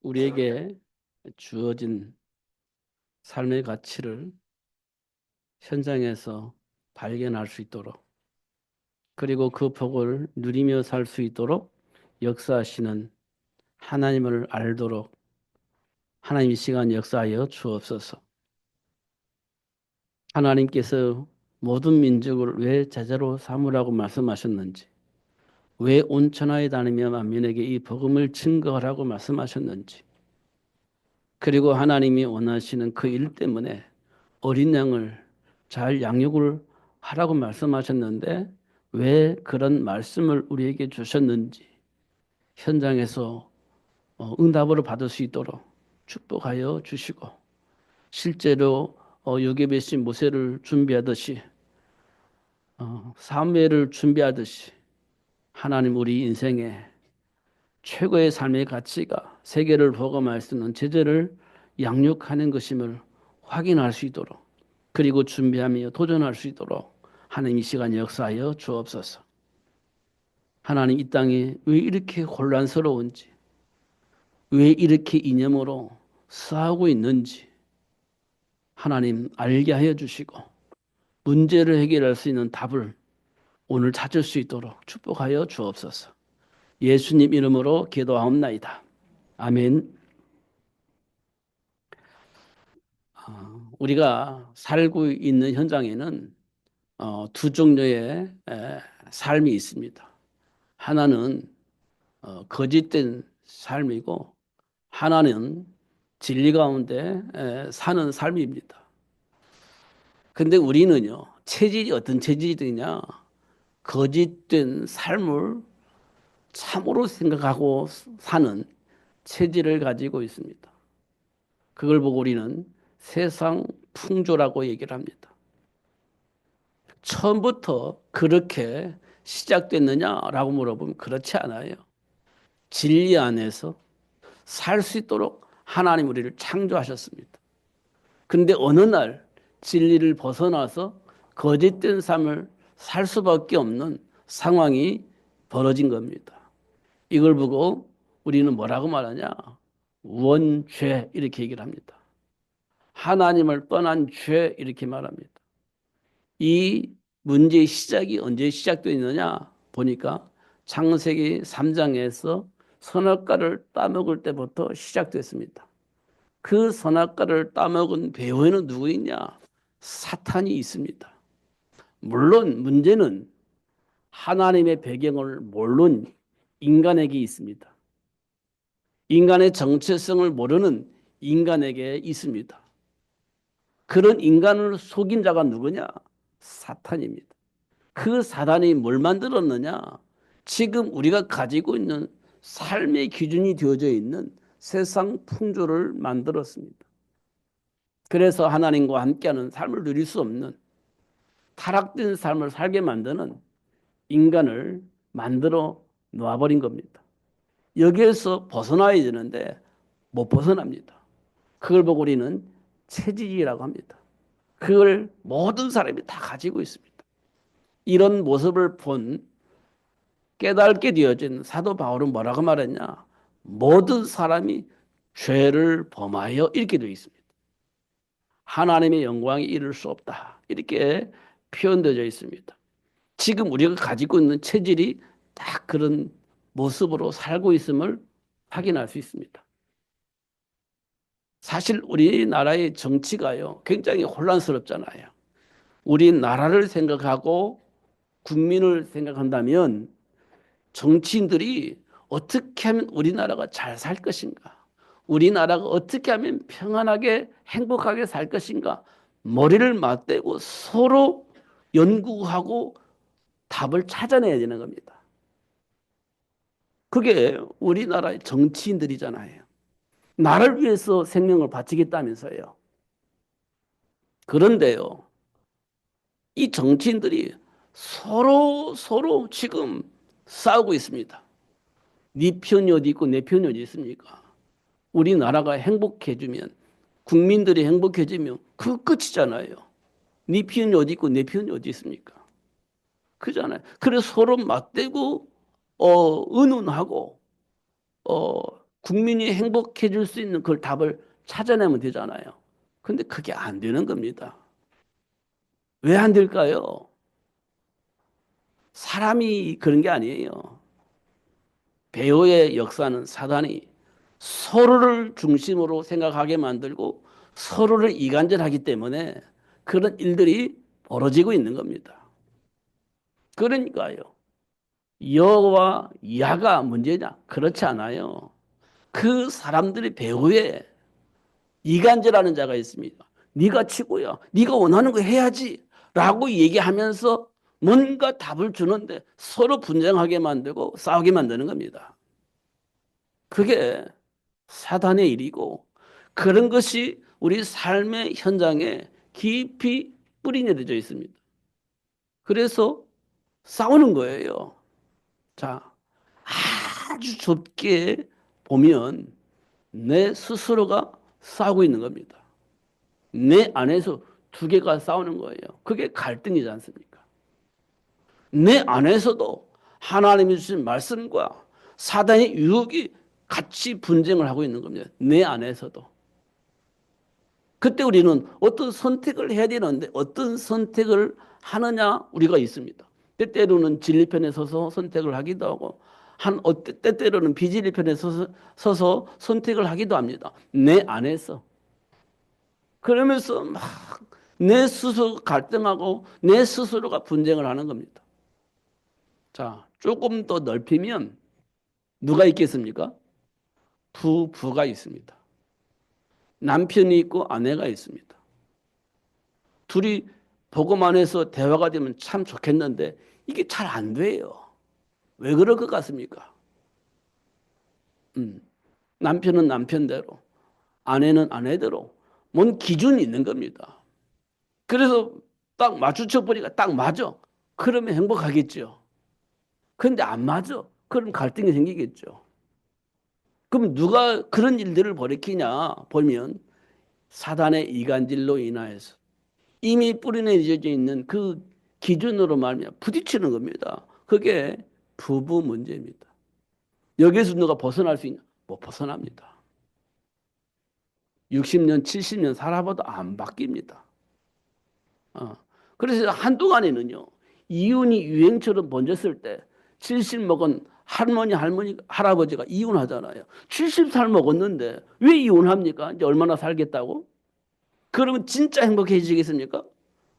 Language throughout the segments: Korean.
우리에게 주어진 삶의 가치를 현장에서 발견할 수 있도록, 그리고 그 복을 누리며 살 수 있도록 역사하시는 하나님을 알도록 하나님 이 시간 역사하여 주옵소서. 하나님께서 모든 민족을 왜 제자로 삼으라고 말씀하셨는지, 왜 온천하에 다니며 만민에게 이 복음을 증거하라고 말씀하셨는지, 그리고 하나님이 원하시는 그 일 때문에 어린 양을 잘 양육을 하라고 말씀하셨는데 왜 그런 말씀을 우리에게 주셨는지 현장에서 응답을 받을 수 있도록 축복하여 주시고, 실제로 요괴배신 모세를 준비하듯이 사무엘을 준비하듯이 하나님 우리 인생에 최고의 삶의 가치가 세계를 복음할 수 있는 제자를 양육하는 것임을 확인할 수 있도록, 그리고 준비하며 도전할 수 있도록 하나님 이 시간 역사하여 주옵소서. 하나님 이 땅이 왜 이렇게 혼란스러운지, 왜 이렇게 이념으로 싸우고 있는지 하나님 알게 하여 주시고, 문제를 해결할 수 있는 답을 오늘 찾을 수 있도록 축복하여 주옵소서. 예수님 이름으로 기도하옵나이다. 아멘. 우리가 살고 있는 현장에는 두 종류의 삶이 있습니다. 하나는 거짓된 삶이고, 하나는 진리 가운데 사는 삶입니다. 근데 우리는요, 체질이 어떤 체질이냐? 거짓된 삶을 참으로 생각하고 사는 체질을 가지고 있습니다. 그걸 보고 우리는 세상 풍조라고 얘기를 합니다. 처음부터 그렇게 시작됐느냐라고 물어보면 그렇지 않아요. 진리 안에서 살 수 있도록 하나님 우리를 창조하셨습니다. 근데 어느 날 진리를 벗어나서 거짓된 삶을 살 수밖에 없는 상황이 벌어진 겁니다. 이걸 보고 우리는 뭐라고 말하냐? 원죄 이렇게 얘기를 합니다. 하나님을 떠난 죄 이렇게 말합니다. 이 문제의 시작이 언제 시작되느냐 보니까 창세기 3장에서 선악과를 따먹을 때부터 시작됐습니다. 그 선악과를 따먹은 배후에는 누구 있냐? 사탄이 있습니다. 물론 문제는 하나님의 배경을 모르는 인간에게 있습니다. 인간의 정체성을 모르는 인간에게 있습니다. 그런 인간을 속인 자가 누구냐? 사탄입니다. 그 사단이 뭘 만들었느냐? 지금 우리가 가지고 있는 삶의 기준이 되어져 있는 세상 풍조를 만들었습니다. 그래서 하나님과 함께하는 삶을 누릴 수 없는 타락된 삶을 살게 만드는 인간을 만들어 놓아버린 겁니다. 여기에서 벗어나야 되는데 못 벗어납니다. 그걸 보고 우리는 체질이라고 합니다. 그걸 모든 사람이 다 가지고 있습니다. 이런 모습을 본 깨닫게 되어진 사도 바울은 뭐라고 말했냐? 모든 사람이 죄를 범하여 이렇게 되어 있습니다. 하나님의 영광에 이를 수 없다. 이렇게 표현되어 있습니다. 지금 우리가 가지고 있는 체질이 딱 그런 모습으로 살고 있음을 확인할 수 있습니다. 사실 우리나라의 정치가요, 굉장히 혼란스럽잖아요. 우리나라를 생각하고 국민을 생각한다면 정치인들이 어떻게 하면 우리나라가 잘 살 것인가? 우리나라가 어떻게 하면 평안하게 행복하게 살 것인가? 머리를 맞대고 서로 연구하고 답을 찾아내야 되는 겁니다. 그게 우리나라의 정치인들이잖아요. 나를 위해서 생명을 바치겠다면서요. 그런데요, 이 정치인들이 서로 지금 싸우고 있습니다. 네 편이 어디 있고 내 편이 어디 있습니까? 우리나라가 행복해지면, 국민들이 행복해지면 그 끝이잖아요. 네 편이 어디 있고 내 편이 어디 있습니까? 그잖아요. 그래서 서로 맞대고 의논하고 어, 국민이 행복해질 수 있는 그걸 답을 찾아내면 되잖아요. 근데 그게 안 되는 겁니다. 왜 안 될까요? 사람이 그런 게 아니에요. 배후의 역사는 사단이 서로를 중심으로 생각하게 만들고 서로를 이간질하기 때문에 그런 일들이 벌어지고 있는 겁니다. 그러니까요. 여와 야가 문제냐? 그렇지 않아요. 그 사람들의 배후에 이간질하는 자가 있습니다. 네가 치고야. 네가 원하는 거 해야지. 라고 얘기하면서 뭔가 답을 주는데 서로 분쟁하게 만들고 싸우게 만드는 겁니다. 그게 사단의 일이고 그런 것이 우리 삶의 현장에 깊이 뿌리내려져 있습니다. 그래서 싸우는 거예요. 자, 아주 좁게 보면 내 스스로가 싸우고 있는 겁니다. 내 안에서 두 개가 싸우는 거예요. 그게 갈등이지 않습니까? 내 안에서도 하나님이 주신 말씀과 사단의 유혹이 같이 분쟁을 하고 있는 겁니다. 내 안에서도. 그때 우리는 어떤 선택을 해야 되는데 어떤 선택을 하느냐 우리가 있습니다. 때때로는 진리 편에 서서 선택을 하기도 하고 때때로는 비진리 편에 서서 선택을 하기도 합니다. 내 안에서. 그러면서 막 내 스스로 갈등하고 내 스스로가 분쟁을 하는 겁니다. 자, 조금 더 넓히면 누가 있겠습니까? 부부가 있습니다. 남편이 있고 아내가 있습니다. 둘이 보고만 해서 대화가 되면 참 좋겠는데 이게 잘 안 돼요. 왜 그럴 것 같습니까? 음, 남편은 남편대로, 아내는 아내대로 뭔 기준이 있는 겁니다. 그래서 딱 맞추쳐 보니까 딱 맞아. 그러면 행복하겠죠. 그런데 안 맞아. 그럼 갈등이 생기겠죠. 그럼 누가 그런 일들을 벌이키냐 보면 사단의 이간질로 인하여서 이미 뿌리내려져 있는 그 기준으로 말하면 부딪히는 겁니다. 그게 부부 문제입니다. 여기에서 누가 벗어날 수 있냐? 못 벗어납니다. 60년, 70년 살아봐도 안 바뀝니다. 어. 그래서 한동안에는요, 이혼이 유행처럼 번졌을 때 70 먹은 할머니, 할아버지가 이혼하잖아요. 70살 먹었는데 왜 이혼합니까? 이제 얼마나 살겠다고? 그러면 진짜 행복해지겠습니까?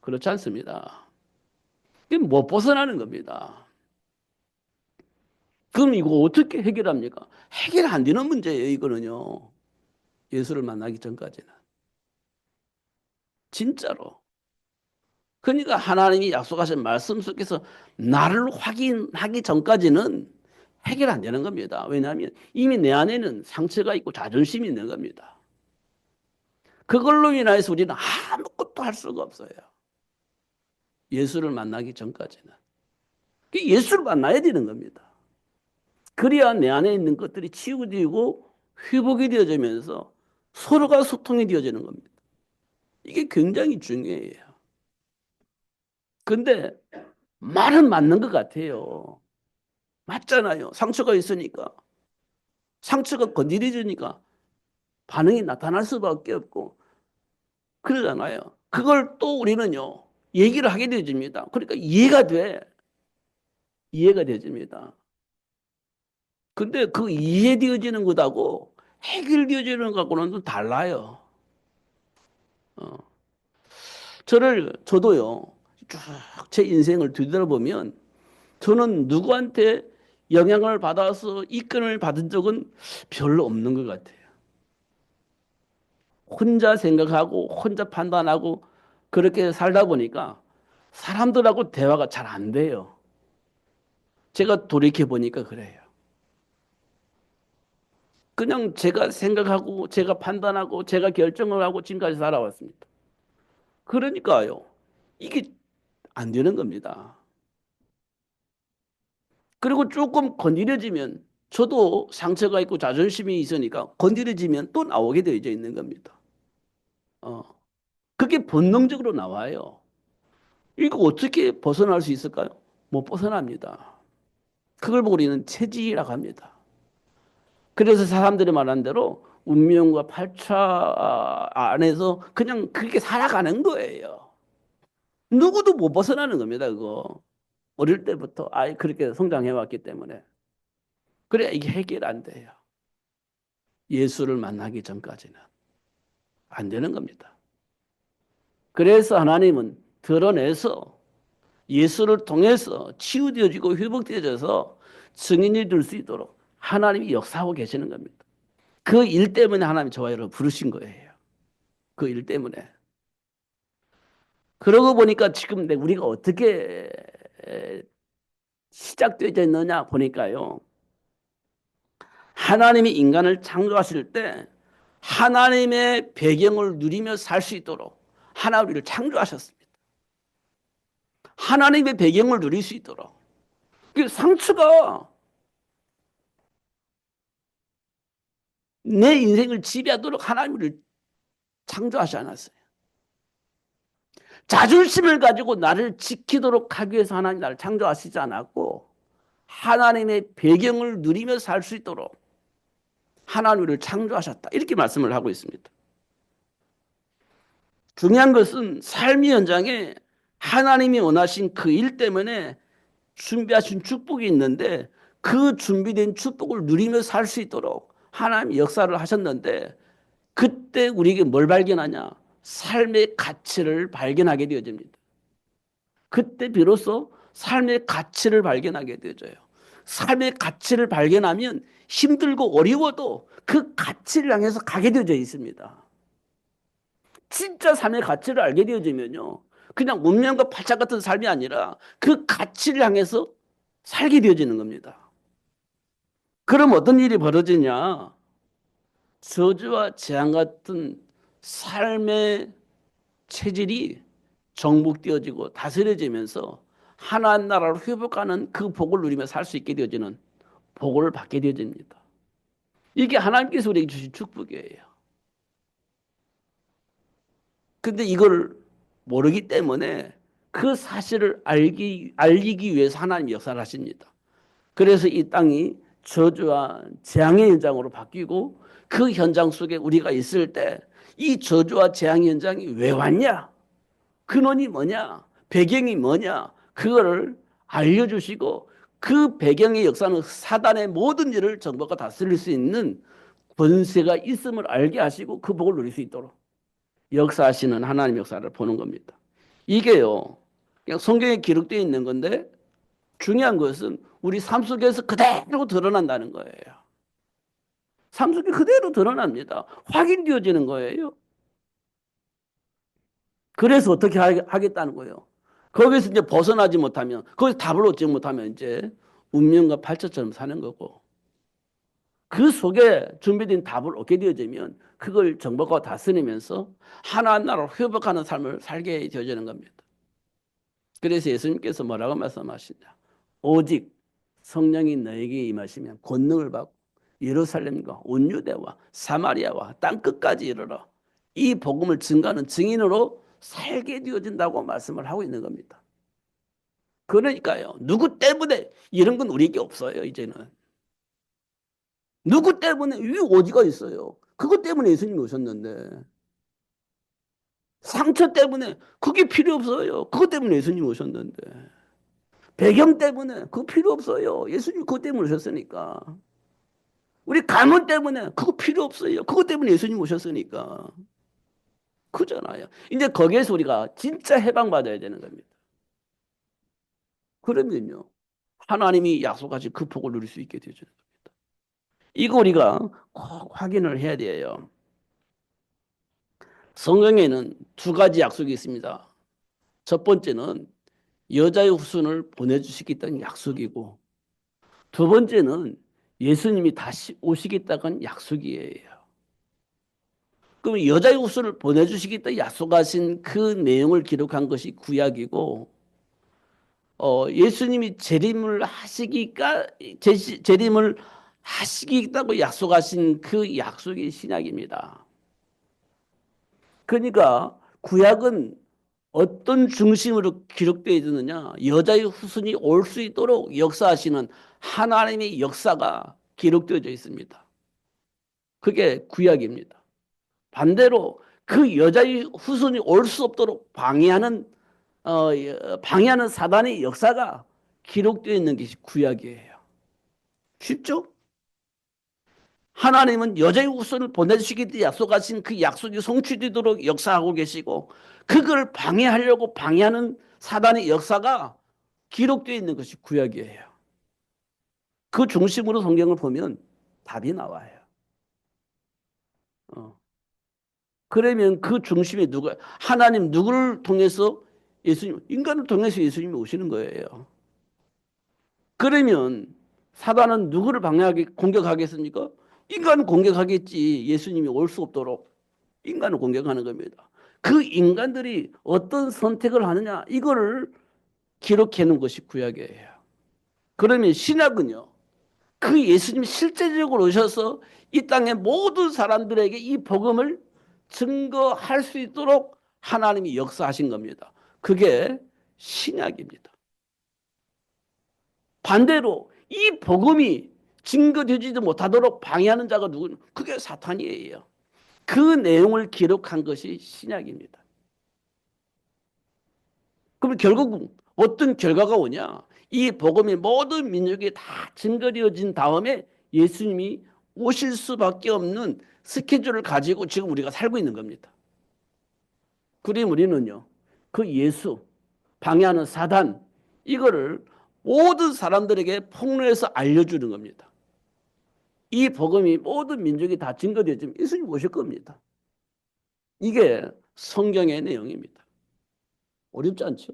그렇지 않습니다. 이게 못 벗어나는 겁니다. 그럼 이거 어떻게 해결합니까? 해결 안 되는 문제예요, 이거는요. 예수를 만나기 전까지는. 진짜로. 그러니까 하나님이 약속하신 말씀 속에서 나를 확인하기 전까지는 해결 안 되는 겁니다. 왜냐하면 이미 내 안에는 상처가 있고 자존심이 있는 겁니다. 그걸로 인해서 우리는 아무것도 할 수가 없어요. 예수를 만나기 전까지는. 예수를 만나야 되는 겁니다. 그래야 내 안에 있는 것들이 치유되고 회복이 되어지면서 서로가 소통이 되어지는 겁니다. 이게 굉장히 중요해요. 근데 말은 맞는 것 같아요. 맞잖아요. 상처가 있으니까. 상처가 건드려지니까 반응이 나타날 수밖에 없고 그러잖아요. 그걸 또 우리는요. 얘기를 하게 되어집니다. 그러니까 이해가 돼. 이해가 되어집니다. 근데 그 이해되어지는 것하고 해결되어지는 것하고는 좀 달라요. 어. 저도요. 쭉 제 인생을 뒤돌아보면 저는 누구한테 영향을 받아서 이끌을 받은 적은 별로 없는 것 같아요. 혼자 생각하고 혼자 판단하고 그렇게 살다 보니까 사람들하고 대화가 잘 안 돼요. 제가 돌이켜 보니까 그래요. 그냥 제가 생각하고 제가 판단하고 제가 결정을 하고 지금까지 살아왔습니다. 그러니까요. 이게 안 되는 겁니다. 그리고 조금 건드려지면 저도 상처가 있고 자존심이 있으니까 건드려지면 또 나오게 되어 있는 겁니다. 어, 그게 본능적으로 나와요. 이거 어떻게 벗어날 수 있을까요? 못 벗어납니다. 그걸 보고 우리는 체질이라고 합니다. 그래서 사람들이 말한 대로 운명과 팔차 안에서 그냥 그렇게 살아가는 거예요. 누구도 못 벗어나는 겁니다, 그거. 어릴 때부터 아이 그렇게 성장해 왔기 때문에. 그래, 이게 해결 안 돼요. 예수를 만나기 전까지는. 안 되는 겁니다. 그래서 하나님은 드러내서 예수를 통해서 치유되어지고 회복되어져서 증인이 될 수 있도록 하나님이 역사하고 계시는 겁니다. 그 일 때문에 하나님이 저와 여러분 부르신 거예요. 그 일 때문에. 그러고 보니까 지금 우리가 어떻게 시작되어 있느냐 보니까요. 하나님이 인간을 창조하실 때 하나님의 배경을 누리며 살 수 있도록 하나님 우리를 창조하셨습니다. 하나님의 배경을 누릴 수 있도록. 그 상처가 내 인생을 지배하도록 하나님 우리를 창조하지 않았어요. 자존심을 가지고 나를 지키도록 하기 위해서 하나님 나를 창조하시지 않았고 하나님의 배경을 누리며 살 수 있도록 하나님 우리를 창조하셨다. 이렇게 말씀을 하고 있습니다. 중요한 것은 삶의 현장에 하나님이 원하신 그 일 때문에 준비하신 축복이 있는데 그 준비된 축복을 누리며 살 수 있도록 하나님이 역사를 하셨는데 그때 우리에게 뭘 발견하냐? 삶의 가치를 발견하게 되어집니다. 그때 비로소 삶의 가치를 발견하게 되어져요. 삶의 가치를 발견하면 힘들고 어려워도 그 가치를 향해서 가게 되어져 있습니다. 진짜 삶의 가치를 알게 되어지면요. 그냥 운명과 팔짝 같은 삶이 아니라 그 가치를 향해서 살게 되어지는 겁니다. 그럼 어떤 일이 벌어지냐? 저주와 재앙 같은 삶의 체질이 정복되어지고 다스려지면서 하나님 나라를 회복하는 그 복을 누리며 살 수 있게 되어지는 복을 받게 되어집니다. 이게 하나님께서 우리에게 주신 축복이에요. 근데 이걸 모르기 때문에 그 사실을 알리기 위해서 하나님이 역사를 하십니다. 그래서 이 땅이 저주와 재앙의 현장으로 바뀌고 그 현장 속에 우리가 있을 때 이 저주와 재앙 현장이 왜 왔냐? 근원이 뭐냐? 배경이 뭐냐? 그거를 알려주시고 그 배경의 역사는 사단의 모든 일을 정복과 다스릴 수 있는 권세가 있음을 알게 하시고 그 복을 누릴 수 있도록 역사하시는 하나님 역사를 보는 겁니다. 이게요. 그냥 성경에 기록되어 있는 건데 중요한 것은 우리 삶 속에서 그대로 드러난다는 거예요. 삶 속에 그대로 드러납니다. 확인되어지는 거예요. 그래서 어떻게 하겠다는 거예요. 거기서 이제 벗어나지 못하면, 거기서 답을 얻지 못하면 이제 운명과 팔자처럼 사는 거고, 그 속에 준비된 답을 얻게 되어지면 그걸 정복하고 다스리면서 하나님 나라를 회복하는 삶을 살게 되어지는 겁니다. 그래서 예수님께서 뭐라고 말씀하시냐. 오직 성령이 너에게 임하시면 권능을 받고 예루살렘과 온 유대와 사마리아와 땅끝까지 이르러 이 복음을 증거하는 증인으로 살게 되어진다고 말씀을 하고 있는 겁니다. 그러니까요. 누구 때문에 이런 건 우리에게 없어요. 이제는. 누구 때문에 이 오지가 있어요. 그것 때문에 예수님이 오셨는데. 상처 때문에 그게 필요 없어요. 그것 때문에 예수님이 오셨는데. 배경 때문에 그거 필요 없어요. 예수님 그것 때문에 오셨으니까. 우리 가문 때문에 그거 필요 없어요. 그것 때문에 예수님 오셨으니까. 그잖아요. 이제 거기에서 우리가 진짜 해방받아야 되는 겁니다. 그러면요. 하나님이 약속하신 그 복을 누릴 수 있게 되죠. 이거 우리가 꼭 확인을 해야 돼요. 성경에는 두 가지 약속이 있습니다. 첫 번째는 여자의 후손을 보내주시겠다는 약속이고 두 번째는 예수님이 다시 오시겠다는 약속이에요. 그럼 여자의 후손을 보내주시겠다 약속하신 그 내용을 기록한 것이 구약이고 예수님이 재림을 하시겠다고 약속하신 그 약속이 신약입니다. 그러니까 구약은 어떤 중심으로 기록되어 있느냐? 여자의 후손이 올 수 있도록 역사하시는 하나님의 역사가 기록되어져 있습니다. 그게 구약입니다. 반대로 그 여자의 후손이 올 수 없도록 방해하는 사단의 역사가 기록되어 있는 것이 구약이에요. 쉽죠? 하나님은 여자의 후손을 보내주시기 약속하신 그 약속이 성취되도록 역사하고 계시고 그걸 방해하려고 방해하는 사단의 역사가 기록되어 있는 것이 구약이에요. 그 중심으로 성경을 보면 답이 나와요. 어. 그러면 그 중심에 누가 하나님 누구를 통해서 인간을 통해서 예수님이 오시는 거예요. 그러면 사단은 누구를 방해하게 공격하겠습니까? 인간을 공격하겠지. 예수님이 올 수 없도록 인간을 공격하는 겁니다. 그 인간들이 어떤 선택을 하느냐 이거를 기록해 놓은 것이 구약이에요. 그러면 신약은요. 그 예수님이 실제적으로 오셔서 이 땅의 모든 사람들에게 이 복음을 증거할 수 있도록 하나님이 역사하신 겁니다. 그게 신약입니다. 반대로 이 복음이 증거되지도 못하도록 방해하는 자가 누구냐? 그게 사탄이에요. 그 내용을 기록한 것이 신약입니다. 그럼 결국 어떤 결과가 오냐? 이 복음이 모든 민족에 다 증거되어진 다음에 예수님이 오실 수밖에 없는 스케줄을 가지고 지금 우리가 살고 있는 겁니다. 그럼 우리는요, 그 예수, 방해하는 사단, 이거를 모든 사람들에게 폭로해서 알려주는 겁니다. 이 복음이 모든 민족이 다 증거되어지면 예수님 오실 겁니다. 이게 성경의 내용입니다. 어렵지 않죠?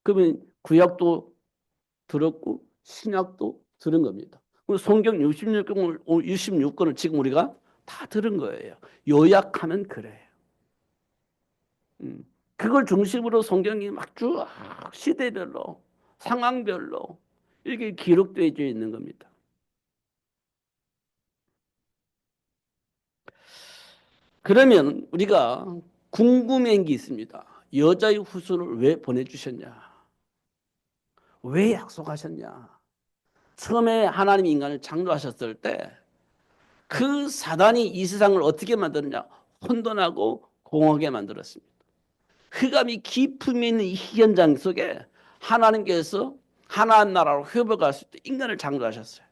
그러면 구약도 들었고 신약도 들은 겁니다. 성경 66권을 지금 우리가 다 들은 거예요. 요약하면 그래요. 그걸 중심으로 성경이 막 쭉 시대별로 상황별로 이렇게 기록되어 있는 겁니다. 그러면 우리가 궁금한 게 있습니다. 여자의 후손을 왜 보내주셨냐? 왜 약속하셨냐? 처음에 하나님 인간을 창조하셨을 때 그 사단이 이 세상을 어떻게 만드느냐? 혼돈하고 공허하게 만들었습니다. 흑암이 깊음이 있는 이 현장 속에 하나님께서 하나님 나라로 회복할 수 있도록 인간을 창조하셨어요.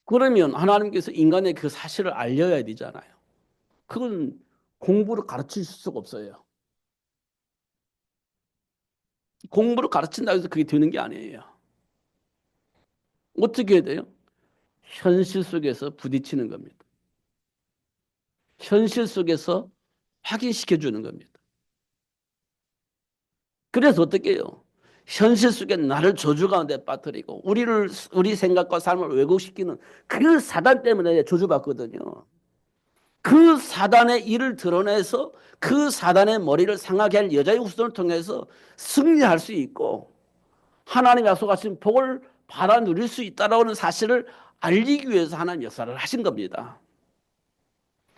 그러면 하나님께서 인간의 그 사실을 알려야 되잖아요. 그건 공부를 가르칠 수가 없어요. 공부를 가르친다고 해서 그게 되는 게 아니에요. 어떻게 해야 돼요? 현실 속에서 부딪히는 겁니다. 현실 속에서 확인시켜 주는 겁니다. 그래서 어떻게 해요? 현실 속에 나를 저주 가운데 빠뜨리고 우리 생각과 삶을 왜곡시키는 그 사단 때문에 저주받거든요. 그 사단의 일을 드러내서 그 사단의 머리를 상하게 할 여자의 후손을 통해서 승리할 수 있고 하나님 약속하신 복을 받아 누릴 수 있다라는 사실을 알리기 위해서 하나님 역사를 하신 겁니다.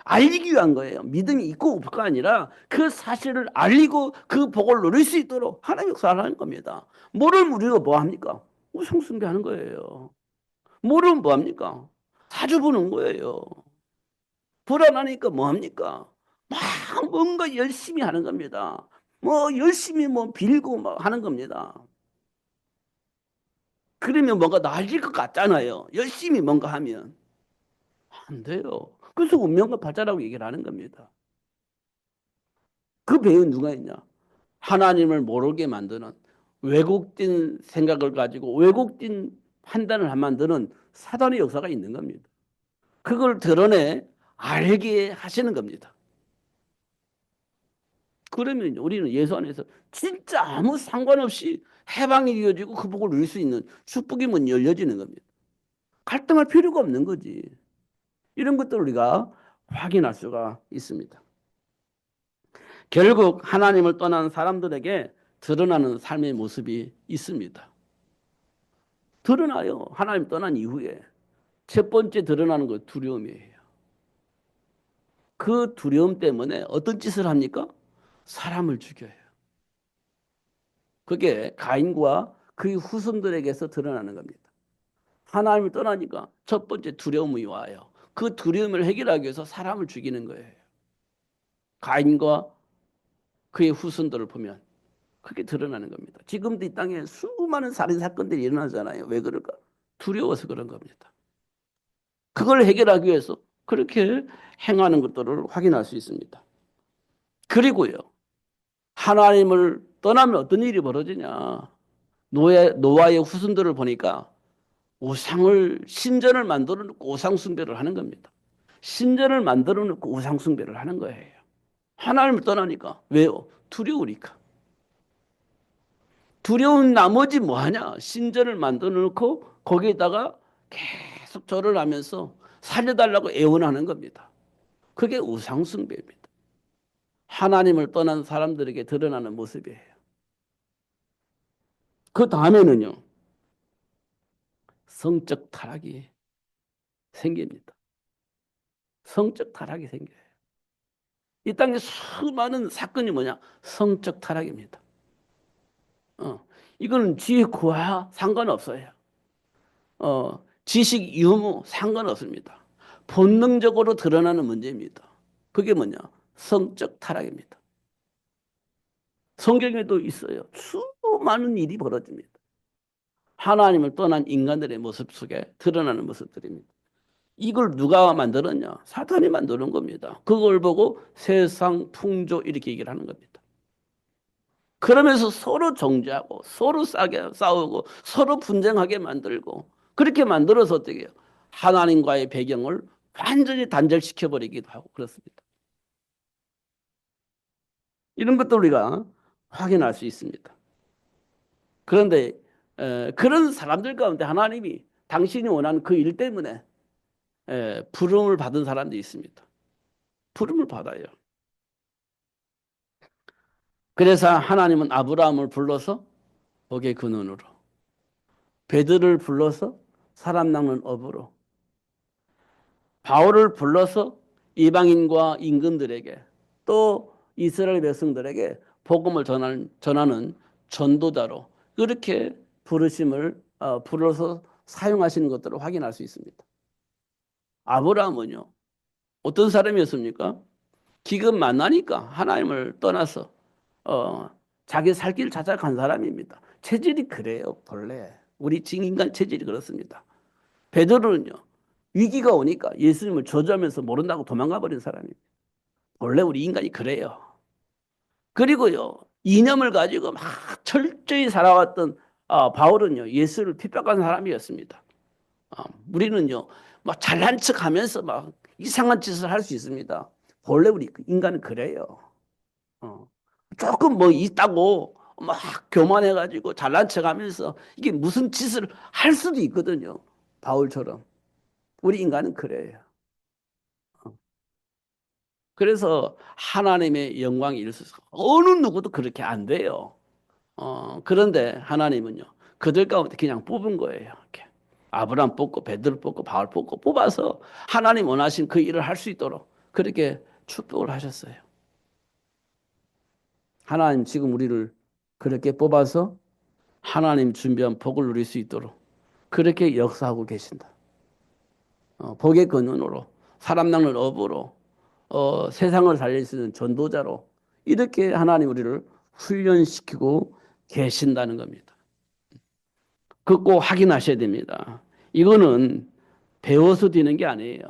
알리기 위한 거예요. 믿음이 있고 없고가 아니라 그 사실을 알리고 그 복을 누릴 수 있도록 하나님 역사를 하는 겁니다. 모르면 우리가 뭐 합니까? 우상숭배하는 거예요. 모르면 뭐 합니까? 사주 보는 거예요. 불안하니까 뭐 합니까? 막 뭔가 열심히 하는 겁니다. 뭐 열심히 뭐 빌고 막 하는 겁니다. 그러면 뭔가 나아질 것 같잖아요. 열심히 뭔가 하면. 안 돼요. 그래서 운명과 발자라고 얘기를 하는 겁니다. 그 배우 누가 있냐? 하나님을 모르게 만드는 왜곡된 생각을 가지고 왜곡된 판단을 만드는 사단의 역사가 있는 겁니다. 그걸 드러내 알게 하시는 겁니다. 그러면 우리는 예수 안에서 진짜 아무 상관없이 해방이 이어지고 그 복을 누릴 수 있는 축복의 문이 열려지는 겁니다. 갈등할 필요가 없는 거지. 이런 것들을 우리가 확인할 수가 있습니다. 결국 하나님을 떠난 사람들에게 드러나는 삶의 모습이 있습니다. 드러나요. 하나님 떠난 이후에. 첫 번째 드러나는 건 두려움이에요. 그 두려움 때문에 어떤 짓을 합니까? 사람을 죽여요. 그게 가인과 그의 후손들에게서 드러나는 겁니다. 하나님을 떠나니까 첫 번째 두려움이 와요. 그 두려움을 해결하기 위해서 사람을 죽이는 거예요. 가인과 그의 후손들을 보면 그게 드러나는 겁니다. 지금도 이 땅에 수많은 살인 사건들이 일어나잖아요. 왜 그럴까? 두려워서 그런 겁니다. 그걸 해결하기 위해서 그렇게 행하는 것들을 확인할 수 있습니다. 그리고요, 하나님을 떠나면 어떤 일이 벌어지냐? 노아의 후손들을 보니까 우상을, 신전을 만들어 놓고 우상 숭배를 하는 겁니다. 신전을 만들어 놓고 우상 숭배를 하는 거예요. 하나님을 떠나니까. 왜요? 두려우니까. 두려운 나머지 뭐 하냐? 신전을 만들어 놓고 거기에다가 계속 절을 하면서 살려달라고 애원하는 겁니다. 그게 우상 숭배입니다. 하나님을 떠난 사람들에게 드러나는 모습이에요. 그 다음에는요, 성적 타락이 생깁니다. 성적 타락이 생겨요. 이 땅에 수많은 사건이 뭐냐? 성적 타락입니다. 이거는 지혜 고하 상관없어요. 지식 유무 상관없습니다. 본능적으로 드러나는 문제입니다. 그게 뭐냐? 성적 타락입니다. 성경에도 있어요. 수많은 일이 벌어집니다. 하나님을 떠난 인간들의 모습 속에 드러나는 모습들입니다. 이걸 누가 만들었냐? 사탄이 만드는 겁니다. 그걸 보고 세상 풍조 이렇게 얘기를 하는 겁니다. 그러면서 서로 정죄하고 서로 싸게 싸우고 서로 분쟁하게 만들고 그렇게 만들어서 어떻게 해요? 하나님과의 배경을 완전히 단절시켜 버리기도 하고 그렇습니다. 이런 것도 우리가 확인할 수 있습니다. 그런데 그런 사람들 가운데 하나님이 당신이 원하는 그 일 때문에 부름을 받은 사람도 있습니다. 부름을 받아요. 그래서 하나님은 아브라함을 불러서 복의 근원으로, 베드를 불러서 사람 낚는 업으로, 바울을 불러서 이방인과 임금들에게 또 이스라엘 백성들에게 복음을 전하는 전도자로 그렇게 부르심을 불러서 사용하시는 것들을 확인할 수 있습니다. 아브라함은요, 어떤 사람이었습니까? 기근 만나니까 하나님을 떠나서 어, 자기 살 길을 찾아간 사람입니다. 체질이 그래요, 본래. 우리 인간 체질이 그렇습니다. 베드로는요, 위기가 오니까 예수님을 저주하면서 모른다고 도망가 버린 사람입니다. 원래 우리 인간이 그래요. 그리고요, 이념을 가지고 막 철저히 살아왔던 바울은요, 예수를 핍박한 사람이었습니다. 우리는요, 막 잘난 척 하면서 막 이상한 짓을 할 수 있습니다. 원래 우리 인간은 그래요. 어. 조금 뭐 있다고 막 교만해가지고 잘난 척 하면서 이게 무슨 짓을 할 수도 있거든요. 바울처럼. 우리 인간은 그래요. 그래서 하나님의 영광이 있을 수 어느 누구도 그렇게 안 돼요. 그런데 하나님은요. 그들 가운데 그냥 뽑은 거예요. 이렇게. 아브라함 뽑고 베드로 뽑고 바울 뽑고 뽑아서 하나님 원하신 그 일을 할 수 있도록 그렇게 축복을 하셨어요. 하나님 지금 우리를 그렇게 뽑아서 하나님 준비한 복을 누릴 수 있도록 그렇게 역사하고 계신다. 복의 근원으로 사람 낚는 업으로 세상을 살릴 수 있는 전도자로 이렇게 하나님 우리를 훈련시키고 계신다는 겁니다. 그거 꼭 확인하셔야 됩니다. 이거는 배워서 되는 게 아니에요.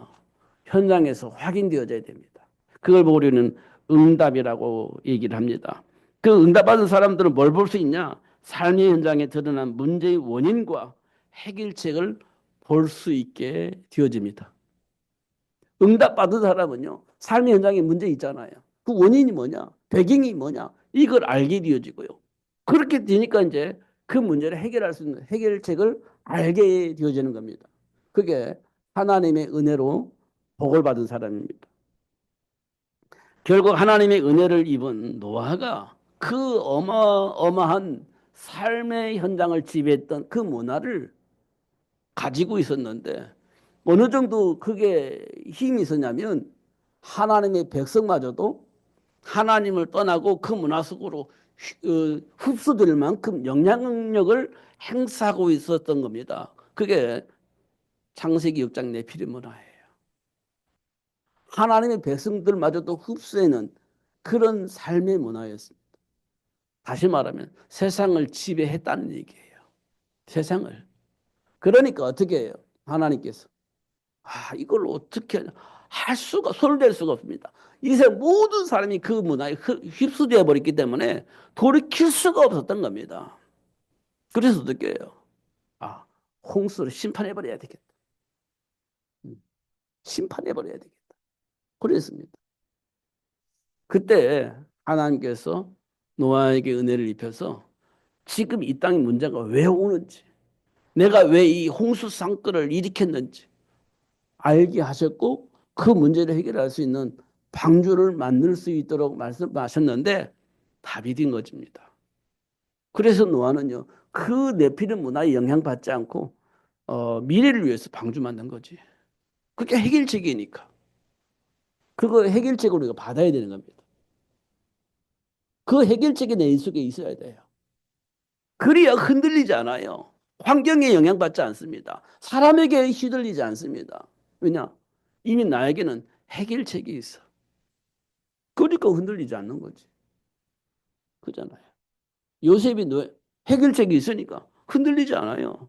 현장에서 확인되어져야 됩니다. 그걸 보고 우리는 응답이라고 얘기를 합니다. 그 응답받은 사람들은 뭘 볼 수 있냐? 삶의 현장에 드러난 문제의 원인과 해결책을 볼 수 있게 되어집니다. 응답받은 사람은요, 삶의 현장에 문제 있잖아요. 그 원인이 뭐냐? 배경이 뭐냐? 이걸 알게 되어지고요. 그렇게 되니까 이제 그 문제를 해결할 수 있는 해결책을 알게 되어지는 겁니다. 그게 하나님의 은혜로 복을 받은 사람입니다. 결국 하나님의 은혜를 입은 노아가 그 어마어마한 삶의 현장을 지배했던 그 문화를 가지고 있었는데 어느 정도 그게 힘이 있었냐면 하나님의 백성마저도 하나님을 떠나고 그 문화 속으로 흡수될 만큼 영향력을 행사하고 있었던 겁니다. 그게 창세기 6장 네피림 문화예요. 하나님의 백성들마저도 흡수해는 그런 삶의 문화였습니다. 다시 말하면 세상을 지배했다는 얘기예요. 세상을. 그러니까 어떻게 해요? 하나님께서 이걸 어떻게 할 수가 손댈 수가 없습니다. 이세 모든 사람이 그 문화에 휩쓸려 버렸기 때문에 돌이킬 수가 없었던 겁니다. 그래서 어떻게 해요? 홍수를 심판해 버려야 되겠다. 심판해 버려야 되겠다. 그랬습니다. 그때 하나님께서 노아에게 은혜를 입혀서 지금 이 땅의 문제가 왜 오는지, 내가 왜 이 홍수 상권을 일으켰는지 알게 하셨고 그 문제를 해결할 수 있는 방주를 만들 수 있도록 말씀하셨는데 답이 된 것입니다. 그래서 노아는요, 그 네피림 문화에 영향받지 않고 미래를 위해서 방주 만든 거지. 그게 해결책이니까. 그거 해결책을 우리가 받아야 되는 겁니다. 그 해결책이 내 인속에 있어야 돼요. 그래야 흔들리지 않아요. 환경에 영향받지 않습니다. 사람에게 휘둘리지 않습니다. 왜냐? 이미 나에게는 해결책이 있어. 그러니까 흔들리지 않는 거지. 그잖아요. 요셉이 해결책이 있으니까 흔들리지 않아요.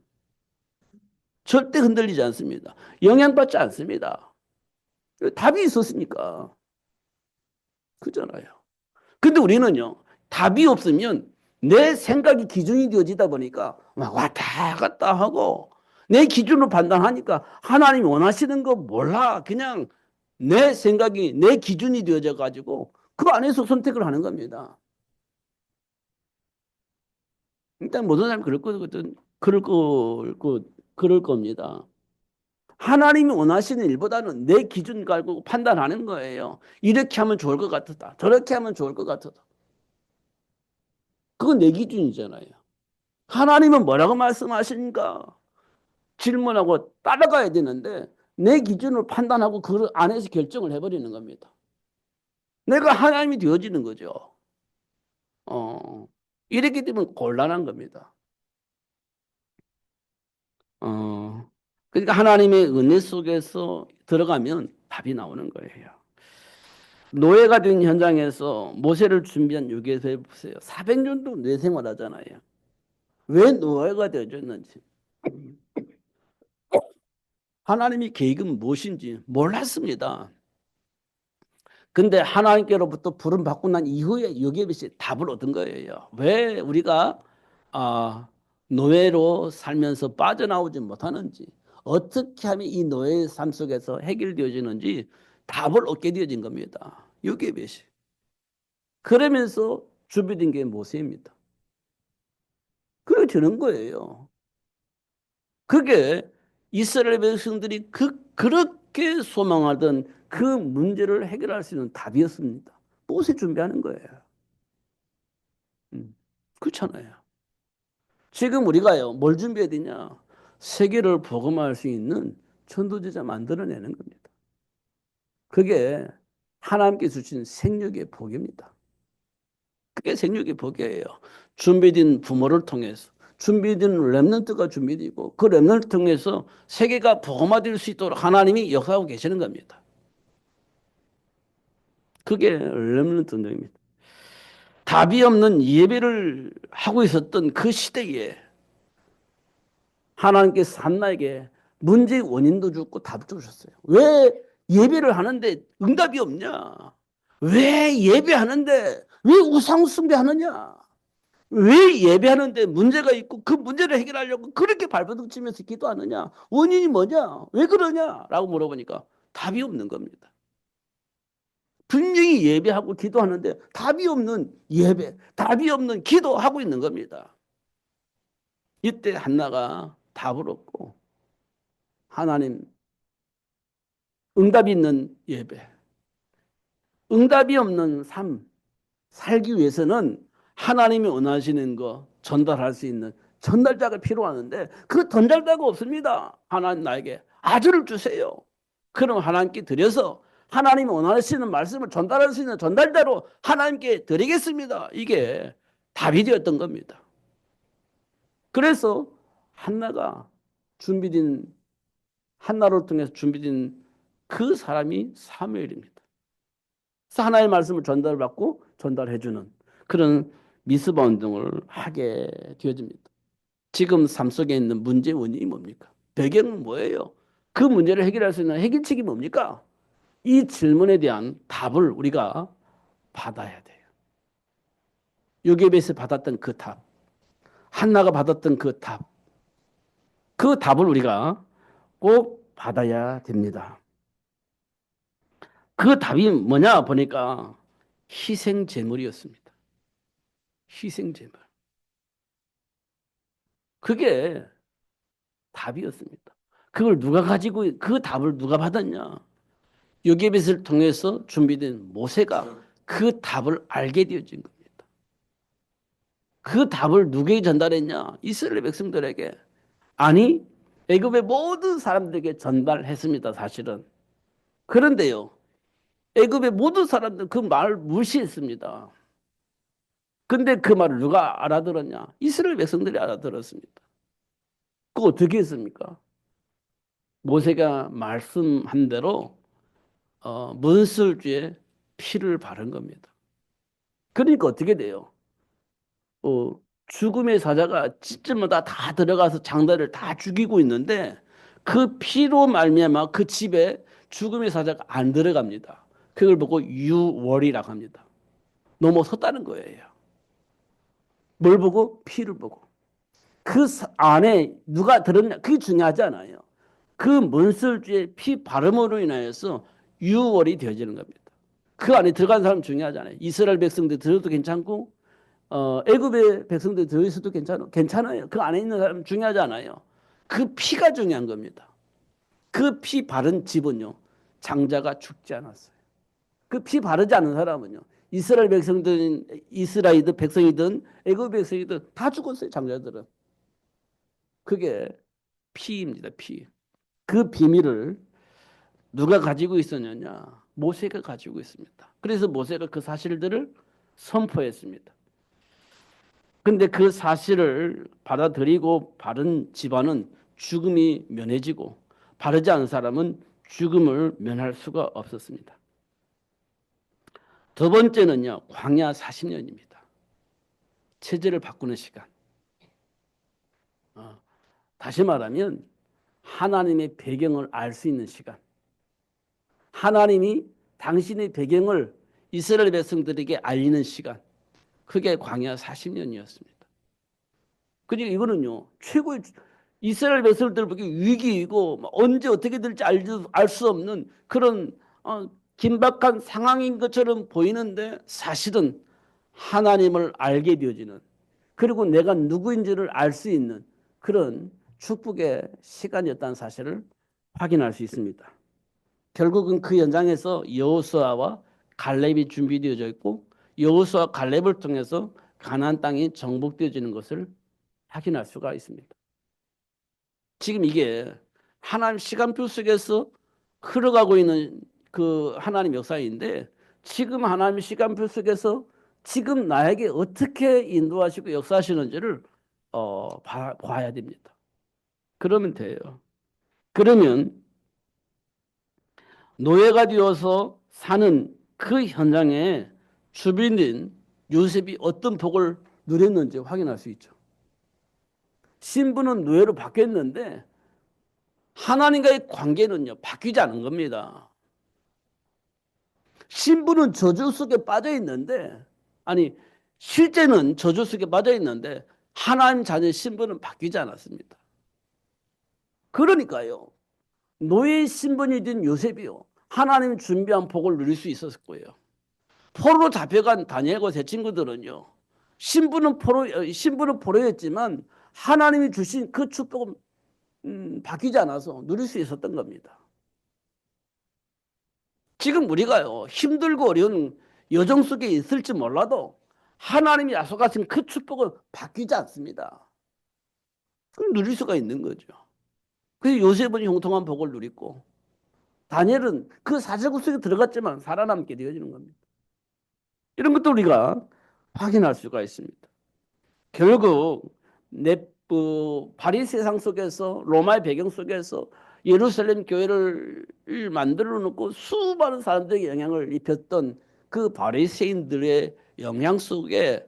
절대 흔들리지 않습니다. 영향받지 않습니다. 답이 있었으니까. 그잖아요. 근데 우리는요, 답이 없으면 내 생각이 기준이 되어지다 보니까 막 왔다 갔다 하고 내 기준으로 판단하니까 하나님이 원하시는 거 몰라. 그냥 내 생각이 내 기준이 되어져 가지고 그 안에서 선택을 하는 겁니다. 일단 모든 사람이 그럴 겁니다. 하나님이 원하시는 일보다는 내 기준 가지고 판단하는 거예요. 이렇게 하면 좋을 것 같았다. 저렇게 하면 좋을 것 같았다. 그건 내 기준이잖아요. 하나님은 뭐라고 말씀하시는가? 질문하고 따라가야 되는데 내 기준으로 판단하고 그 안에서 결정을 해버리는 겁니다. 내가 하나님이 되어지는 거죠. 이렇게 되면 곤란한 겁니다. 그러니까 하나님의 은혜 속에서 들어가면 답이 나오는 거예요. 노예가 된 현장에서 모세를 준비한 유괴서 해보세요. 400년 동안 노예 생활하잖아요. 왜 노예가 되어졌는지. 하나님의 계획은 무엇인지 몰랐습니다. 근데 하나님께로부터 부름 받고 난 이후에 여기에서 답을 얻은 거예요. 왜 우리가 노예로 살면서 빠져나오지 못하는지, 어떻게 하면 이 노예의 삶 속에서 해결되어지는지 답을 얻게 되어진 겁니다. 요게벳이. 그러면서 준비된 게 모세입니다. 그렇게 되는 거예요. 그게 이스라엘 백성들이 그렇게 소망하던 그 문제를 해결할 수 있는 답이었습니다. 모세 준비하는 거예요. 그렇잖아요. 지금 우리가요, 뭘 준비해야 되냐? 세계를 복음할 수 있는 전도제자 만들어내는 겁니다. 그게 하나님께 주신 생육의 복입니다. 그게 생육의 복이에요. 준비된 부모를 통해서 준비된 렘넌트가 준비되고 그 렘넌트 통해서 세계가 복음화될 수 있도록 하나님이 역사하고 계시는 겁니다. 그게 렘넌트 운동입니다. 답이 없는 예배를 하고 있었던 그 시대에 하나님께서 한나에게 문제의 원인도 주고 답도 주셨어요. 왜 예배를 하는데 응답이 없냐? 왜 예배하는데 왜 우상 숭배하느냐? 왜 예배하는데 문제가 있고 그 문제를 해결하려고 그렇게 발버둥 치면서 기도하느냐? 원인이 뭐냐? 왜 그러냐? 라고 물어보니까 답이 없는 겁니다. 분명히 예배하고 기도하는데 답이 없는 예배, 답이 없는 기도하고 있는 겁니다. 이때 한나가 답을 얻고 하나님 응답이 있는 예배, 응답이 없는 삶 살기 위해서는 하나님이 원하시는 거 전달할 수 있는 전달자가 필요하는데 그 전달자가 없습니다. 하나님 나에게 아들을 주세요. 그럼 하나님께 드려서 하나님이 원하시는 말씀을 전달할 수 있는 전달자로 하나님께 드리겠습니다. 이게 답이 되었던 겁니다. 그래서 한나가 준비된 한나를 통해서 준비된 그 사람이 사무엘입니다. 그래서 하나의 말씀을 전달받고 전달해주는 그런 미스바 운동을 하게 되어집니다. 지금 삶 속에 있는 문제 원인이 뭡니까? 배경은 뭐예요? 그 문제를 해결할 수 있는 해결책이 뭡니까? 이 질문에 대한 답을 우리가 받아야 돼요. 요게벳이 받았던 그 답, 한나가 받았던 그 답, 그 답을 우리가 꼭 받아야 됩니다. 그 답이 뭐냐 보니까 희생제물이었습니다. 희생제물. 그게 답이었습니다. 그걸 누가 가지고 그 답을 누가 받았냐? 요게벳을 통해서 준비된 모세가 그 답을 알게 되어진 겁니다. 그 답을 누구에게 전달했냐? 이스라엘 백성들에게. 아니, 애굽의 모든 사람들에게 전달했습니다. 사실은. 그런데요. 애굽의 모든 사람들 그 말을 무시했습니다. 근데 그 말을 누가 알아들었냐? 이스라엘 백성들이 알아들었습니다. 그거 어떻게 했습니까? 모세가 말씀한 대로 문설주에 피를 바른 겁니다. 그러니까 어떻게 돼요? 어, 죽음의 사자가 집집마다 다 들어가서 장자를 다 죽이고 있는데 그 피로 말미암아 그 집에 죽음의 사자가 안 들어갑니다. 그걸 보고 유월이라고 합니다. 넘어섰다는 거예요. 뭘 보고? 피를 보고. 그 안에 누가 들었냐? 그게 중요하지 않아요. 그 문설주의 피 발음으로 인하여서 유월이 되어지는 겁니다. 그 안에 들어간 사람 중요하지 않아요. 이스라엘 백성들 들어도 괜찮고 애굽의 백성들 들어있어도 괜찮아요. 그 안에 있는 사람 중요하지 않아요. 그 피가 중요한 겁니다. 그 피 바른 집은요. 장자가 죽지 않았어요. 그 피 바르지 않은 사람은요. 이스라엘 백성들은 이스라엘 백성이든 애굽 백성이든 다 죽었어요. 장자들은. 그게 피입니다. 피. 그 비밀을 누가 가지고 있었느냐? 모세가 가지고 있습니다. 그래서 모세가 그 사실들을 선포했습니다. 근데 그 사실을 받아들이고 바른 집안은 죽음이 면해지고 바르지 않은 사람은 죽음을 면할 수가 없었습니다. 두 번째는요. 광야 40년입니다. 체제를 바꾸는 시간. 다시 말하면 하나님의 배경을 알 수 있는 시간. 하나님이 당신의 배경을 이스라엘 백성들에게 알리는 시간. 그게 광야 40년이었습니다. 그러니까 이거는요. 최고의 이스라엘 백성들 보기 위기이고 언제 어떻게 될지 알 수 없는 그런 긴박한 상황인 것처럼 보이는데 사실은 하나님을 알게 되어지는 그리고 내가 누구인지를 알 수 있는 그런 축복의 시간이었다는 사실을 확인할 수 있습니다. 결국은 그 현장에서 여호수아와 갈렙이 준비되어져 있고 여호수아 갈렙을 통해서 가나안 땅이 정복되어지는 것을 확인할 수가 있습니다. 지금 이게 하나님 시간표 속에서 흘러가고 있는 그 하나님 역사인데 지금 하나님 시간표 속에서 지금 나에게 어떻게 인도하시고 역사하시는지를 봐야 됩니다. 그러면 돼요. 그러면 노예가 되어서 사는 그 현장에 주민인 요셉이 어떤 복을 누렸는지 확인할 수 있죠. 신부는 노예로 바뀌었는데 하나님과의 관계는요 바뀌지 않은 겁니다. 신부는 저주 속에 빠져 있는데 아니 실제는 저주 속에 빠져 있는데 하나님 자녀의 신부는 바뀌지 않았습니다. 그러니까요 노예의 신분이 된 요셉이요 하나님 준비한 복을 누릴 수 있었을 거예요. 포로로 잡혀간 다니엘과 제 친구들은요 신부는 포로였지만 하나님이 주신 그 축복은 바뀌지 않아서 누릴 수 있었던 겁니다. 지금 우리가요 힘들고 어려운 여정 속에 있을지 몰라도 하나님이 약속하신 그 축복은 바뀌지 않습니다. 그럼 누릴 수가 있는 거죠. 그래서 요셉은 형통한 복을 누리고 다니엘은 그 사제국 속에 들어갔지만 살아남게 되어지는 겁니다. 이런 것도 우리가 확인할 수가 있습니다. 결국 파리 세상 속에서 로마의 배경 속에서 예루살렘 교회를 만들어 놓고 수많은 사람들에게 영향을 입혔던 그 바리새인들의 영향 속에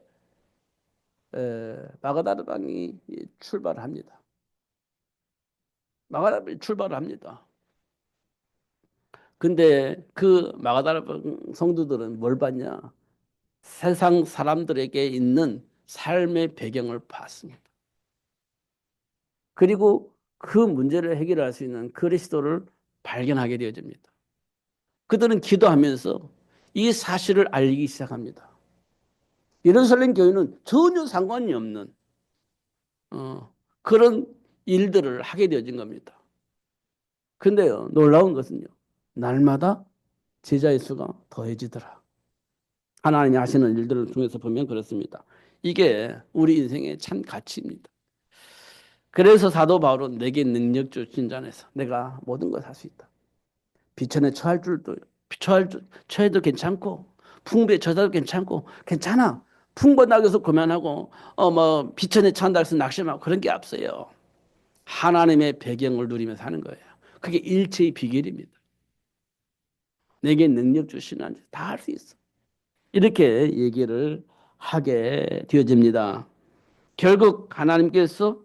마가다라방이 출발합니다. 마가다라방이 출발합니다. 근데 그 마가다라방 성도들은 뭘 봤냐? 세상 사람들에게 있는 삶의 배경을 봤습니다. 그리고 그 문제를 해결할 수 있는 그리스도를 발견하게 되어집니다. 그들은 기도하면서 이 사실을 알기 시작합니다. 예루살렘 교회는 전혀 상관이 없는 그런 일들을 하게 되어진 겁니다. 근데요, 놀라운 것은요, 날마다 제자의 수가 더해지더라. 하나님이 하시는 일들을 통해서 보면 그렇습니다. 이게 우리 인생의 참 가치입니다. 그래서 사도 바울은 내게 능력 주신 자에서 내가 모든 걸 할 수 있다. 비천에 처해도 괜찮고 풍부에 처해도 괜찮고 괜찮아. 풍부하다고 해서 고만하고 뭐 비천에 처한다고 해서 낙심하고 그런 게 없어요. 하나님의 배경을 누리면서 하는 거예요. 그게 일체의 비결입니다. 내게 능력 주신 한 다 할 수 있어. 이렇게 얘기를 하게 되어집니다. 결국 하나님께서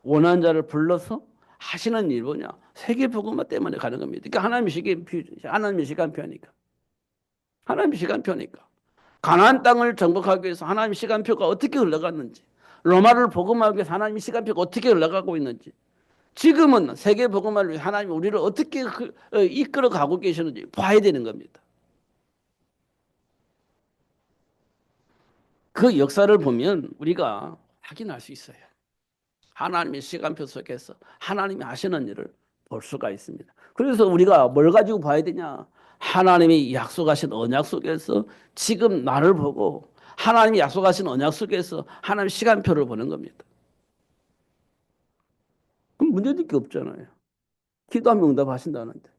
원하는 자를 불러서 하시는 일 뭐냐? 세계복음화 때문에 가는 겁니다. 그러니까 하나님의 시간표니까. 하나님의 시간표니까. 가나안 땅을 정복하기 위해서 하나님의 시간표가 어떻게 흘러갔는지, 로마를 복음하기 위해서 하나님의 시간표가 어떻게 흘러가고 있는지, 지금은 세계복음화를 위해 하나님이 우리를 어떻게 이끌어 가고 계시는지 봐야 되는 겁니다. 그 역사를 보면 우리가 확인할 수 있어요. 하나님의 시간표 속에서 하나님이 하시는 일을 볼 수가 있습니다. 그래서 우리가 뭘 가지고 봐야 되냐? 하나님이 약속하신 언약 속에서 지금 나를 보고 하나님이 약속하신 언약 속에서 하나님의 시간표를 보는 겁니다. 그럼 문제될 게 없잖아요. 기도하면 응답하신다는데.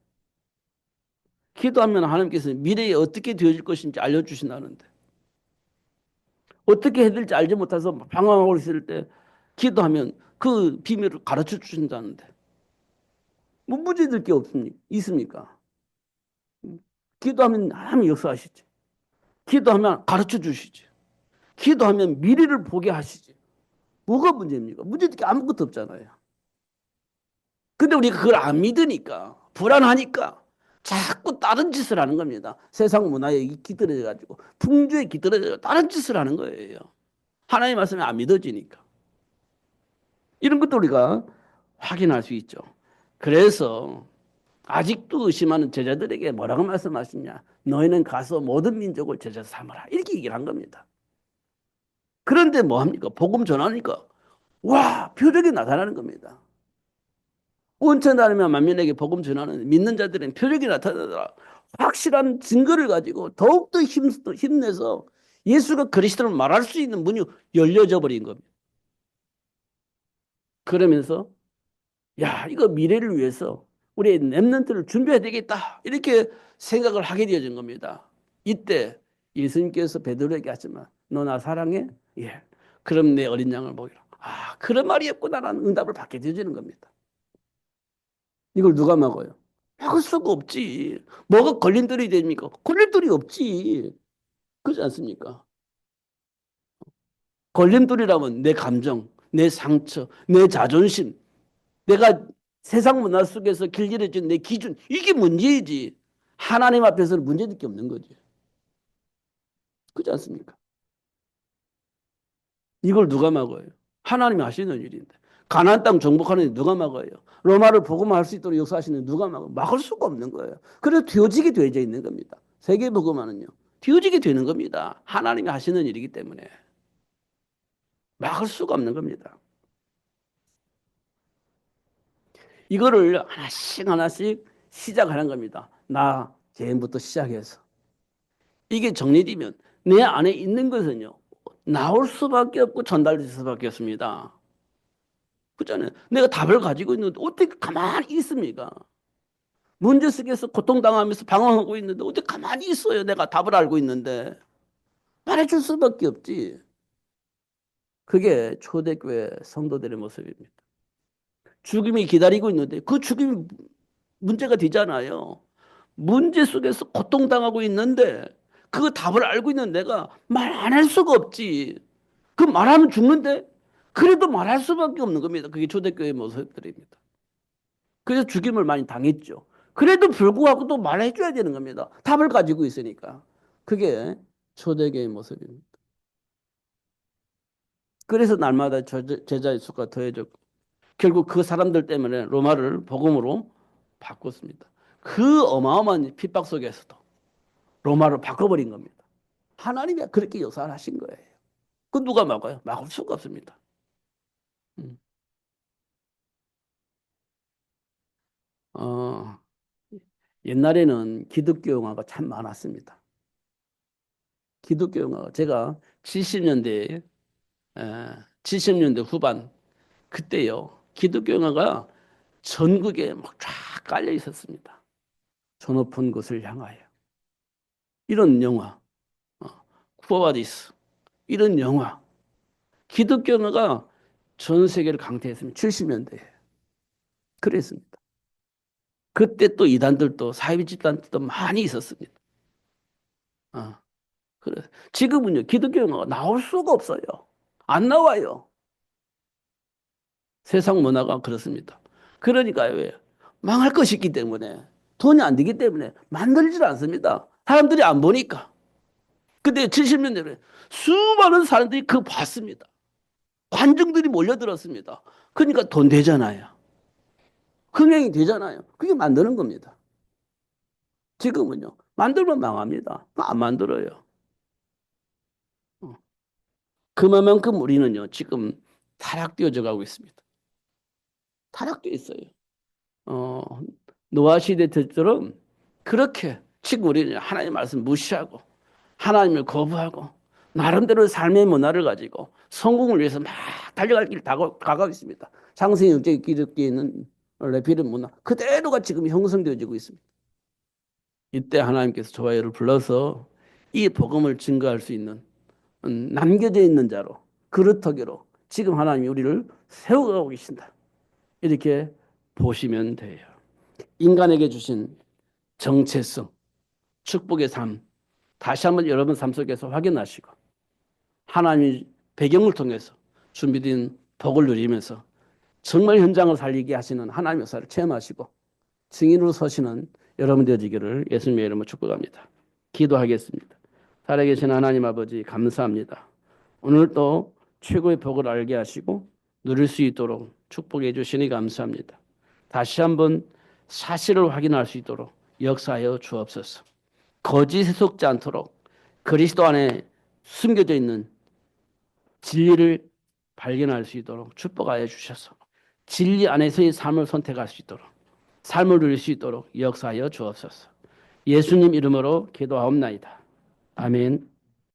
기도하면 하나님께서 미래에 어떻게 되어질 것인지 알려주신다는데. 어떻게 해야 될지 알지 못해서 방황하고 있을 때 기도하면 그 비밀을 가르쳐 주신다는데. 뭐 문제될 게 있습니까? 기도하면 하나님 역사하시지. 기도하면 가르쳐 주시지. 기도하면 미래를 보게 하시지. 뭐가 문제입니까? 문제될 게 아무것도 없잖아요. 근데 우리가 그걸 안 믿으니까, 불안하니까 자꾸 다른 짓을 하는 겁니다. 세상 문화에 기들어져가지고, 풍조에 기들어져 다른 짓을 하는 거예요. 하나님 말씀이 안 믿어지니까. 이런 것도 우리가 확인할 수 있죠. 그래서 아직도 의심하는 제자들에게 뭐라고 말씀하시냐? 너희는 가서 모든 민족을 제자 삼으라. 이렇게 얘기를 한 겁니다. 그런데 뭐 합니까? 복음 전하니까 와, 표적이 나타나는 겁니다. 온천 다니며 만민에게 복음 전하는 믿는 자들은 표적이 나타나더라. 확실한 증거를 가지고 더욱더 힘내서 예수가 그리스도를 말할 수 있는 문이 열려져 버린 겁니다. 그러면서 야, 이거 미래를 위해서 우리의 렘넌트를 준비해야 되겠다. 이렇게 생각을 하게 되어진 겁니다. 이때 예수님께서 베드로에게 하지만 너 나 사랑해? 예. 그럼 내 어린 양을 먹이라. 아, 그런 말이었구나라는 응답을 받게 되어지는 겁니다. 이걸 누가 막아요? 막을 수가 없지. 뭐가 걸림돌이 됩니까? 걸림돌이 없지. 그렇지 않습니까? 걸림돌이라면 내 감정, 내 상처, 내 자존심, 내가 세상 문화 속에서 길들여진 내 기준, 이게 문제이지. 하나님 앞에서는 문제될 게 없는 거지. 그렇지 않습니까? 이걸 누가 막아요? 하나님이 하시는 일인데. 가나안 땅 정복하는 데 누가 막아요? 로마를 복음화할 수 있도록 역사하시는 누가 막아요? 막을 수가 없는 거예요. 그래서 되어지게 되어져 있는 겁니다. 세계 복음화는요. 되어지게 되는 겁니다. 하나님이 하시는 일이기 때문에. 막을 수가 없는 겁니다. 이거를 하나씩 하나씩 시작하는 겁니다. 나 제일부터 시작해서. 이게 정리되면 내 안에 있는 것은요. 나올 수밖에 없고 전달될 수밖에 없습니다. 그렇잖아요. 내가 답을 가지고 있는데 어떻게 가만히 있습니까? 문제 속에서 고통당하면서 방황하고 있는데 어디 가만히 있어요. 내가 답을 알고 있는데. 말해줄 수밖에 없지. 그게 초대교회 성도들의 모습입니다. 죽음이 기다리고 있는데 그 죽음이 문제가 되잖아요. 문제 속에서 고통당하고 있는데 그 답을 알고 있는 내가 말 안 할 수가 없지. 그 말하면 죽는데 그래도 말할 수밖에 없는 겁니다. 그게 초대교회 모습들입니다. 그래서 죽임을 많이 당했죠. 그래도 불구하고 또 말해줘야 되는 겁니다. 답을 가지고 있으니까. 그게 초대교회의 모습입니다. 그래서 날마다 제자의 수가 더해졌고 결국 그 사람들 때문에 로마를 복음으로 바꿨습니다. 그 어마어마한 핍박 속에서도 로마를 바꿔버린 겁니다. 하나님이 그렇게 역사를 하신 거예요. 그 누가 막아요? 막을 수가 없습니다. 음. 어, 옛날에는 기독교 영화가 참 많았습니다. 기독교 영화가 제가 70년대 70년대 후반 그때요. 기독교 영화가 전국에 막 쫙 깔려 있었습니다. 저 높은 곳을 향하여 이런 영화, 어, 쿠어바디스 이런 영화 기독교 영화가 전 세계를 강타했습니다. 70년대에 그랬습니다. 그때 또 이단들도 사이비 집단들도 많이 있었습니다. 어, 그래. 지금은요 기독교 영화가 나올 수가 없어요. 안 나와요. 세상 문화가 그렇습니다. 그러니까요. 왜? 망할 것이 있기 때문에 돈이 안 되기 때문에 만들질 않습니다. 사람들이 안 보니까. 근데 70년대에 수많은 사람들이 그거 봤습니다. 관중들이 몰려들었습니다. 그러니까 돈 되잖아요. 흥행이 되잖아요. 그게 만드는 겁니다. 지금은요. 만들면 망합니다. 안 만들어요. 어. 그만큼 우리는요. 지금 타락되어져 가고 있습니다. 타락되어 있어요. 어, 노아 시대 때처럼 그렇게 지금 우리는 하나님의 말씀 무시하고 하나님을 거부하고 나름대로 삶의 문화를 가지고 성공을 위해서 막 달려갈 길 가고 있습니다. 상승의 역적 기독교에 있는 레피른 문화 그대로가 지금 형성되어지고 있습니다. 이때 하나님께서 저와 를 불러서 이 복음을 증거할 수 있는 남겨져 있는 자로 그릇터기로 지금 하나님이 우리를 세워가고 계신다. 이렇게 보시면 돼요. 인간에게 주신 정체성, 축복의 삶, 다시 한번 여러분 삶 속에서 확인하시고 하나님의 배경을 통해서 준비된 복을 누리면서 정말 현장을 살리게 하시는 하나님의 역사를 체험하시고 증인으로 서시는 여러분 되어지기를 예수님의 이름으로 축복합니다. 기도하겠습니다. 살아계신 하나님 아버지 감사합니다. 오늘도 최고의 복을 알게 하시고 누릴 수 있도록 축복해 주시니 감사합니다. 다시 한번 사실을 확인할 수 있도록 역사하여 주옵소서. 거짓에 속지 않도록 그리스도 안에 숨겨져 있는 진리를 발견할 수 있도록 축복하여 주셔서 진리 안에서의 삶을 선택할 수 있도록 삶을 누릴 수 있도록 역사하여 주옵소서. 예수님 이름으로 기도하옵나이다. 아멘.